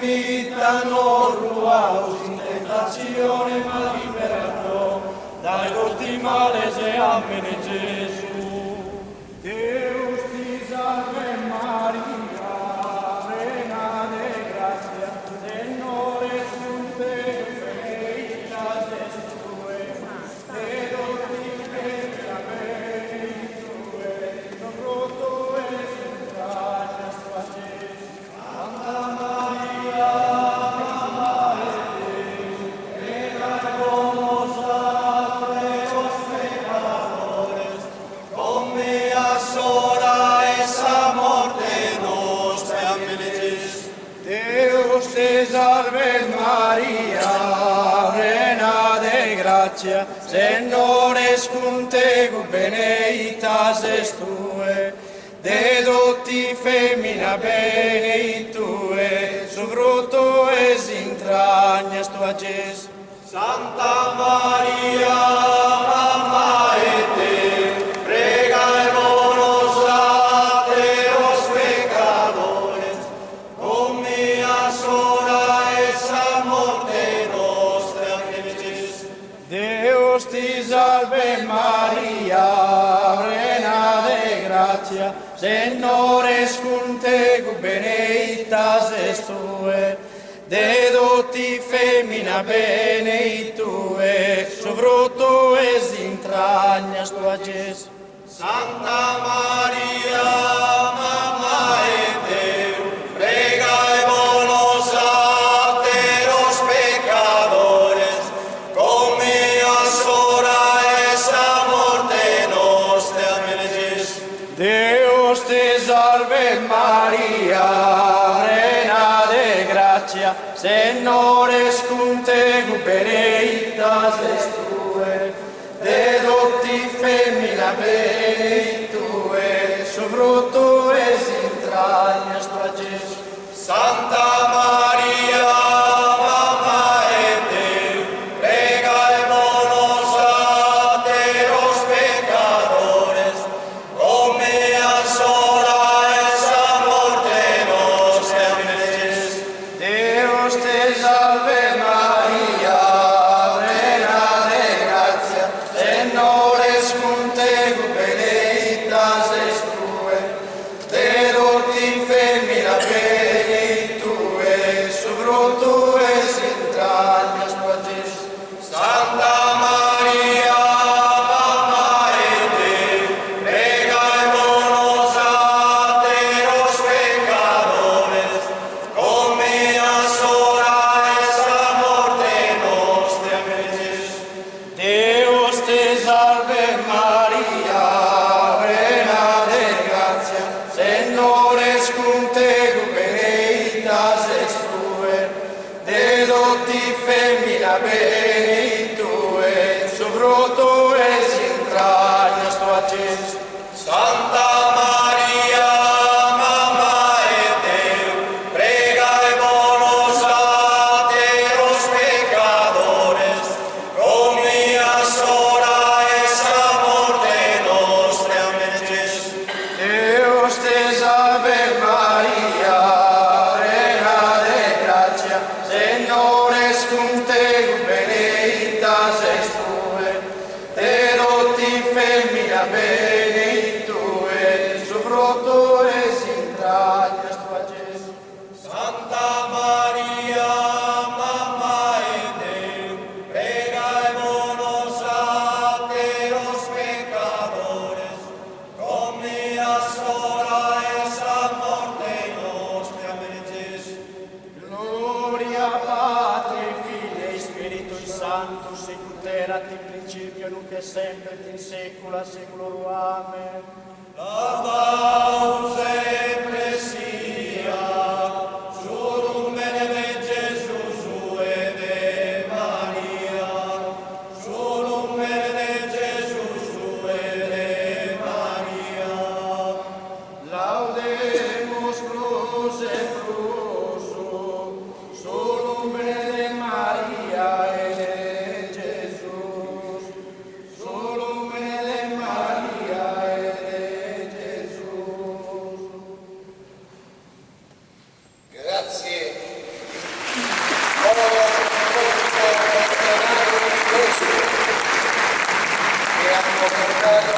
vita non ruaus in tentazione ma liberato dai corti male se ammene Gesù. Deus ti salve Maria, plena de gratia, Signore con te, benedicta es tu, et fructus ventris tui, frutto es entrañas tuas. Santa Maria, Mamma Dei, prega por nosotros pecadores, come hora esa morte nostra. Amen. Deus te salve Maria, plena de gratia, Signore es con te, benedicta es tu, de dotti femmina benedictue, su frutto es entrañas tua, Gesù. Santa Maria, Mamma Dei, prega por nosotros pecadores, come hora esa morte nostra. Amen. Deus ti salve Maria, plena de gratia, Signore es con te, benedicta es tu, de dotti femmina benedictue, su frutto es entrañas tua, Gesù. Santa Maria, Mamma Dei, prega por nosotros pecadores, come hora esa morte nostra. Amen. Deus te salve Maria, plena de gratia, Signore es con te, benedicta es tu, de dotti femmina benedictue, su frutto es entrañas tua, Gesù. Santa Maria, Mamma Dei, prega por nosotros pecadores, come hora esa morte nostra. Amen. Deus te salve Maria, plena de gratia, Signore es con te, benedicta es tu, de dotti femmina benedictue, su frutto es entrañas tua, Gesù. Santa Maria, Mamma Dei, prega por nosotros pecadores, come hora esa morte nostra. Amen. Deus te salve Maria, plena de gratia, Signore es con te, benedicta es tu, de dotti femmina benedictue, su frutto es entrañas tua, Gesù. Santa Maria, Mamma Dei, prega por nosotros pecadores, come hora esa morte nostra. Amen. Deus te salve Maria, plena de gratia, Signore es con te, benedicta es tu, de dotti femmina benedictue, su frutto es entrañas tua, Gesù. Santa Maria, Mamma Dei, prega por nosotros pecadores, come hora esa morte nostra. Amen. Gloria Patri, Filii e Spiritui Sanctus, sicut erat in principio, nunc et sempre, et in saecula saeculorum. Amen. Laudamus et sia, surum bene Jesus et Maria, surum bene Jesus et Maria. Laudemus Crus et Crusum, solum bene Maria et Jesus, solum bene Maria et Jesus. abbiamo portato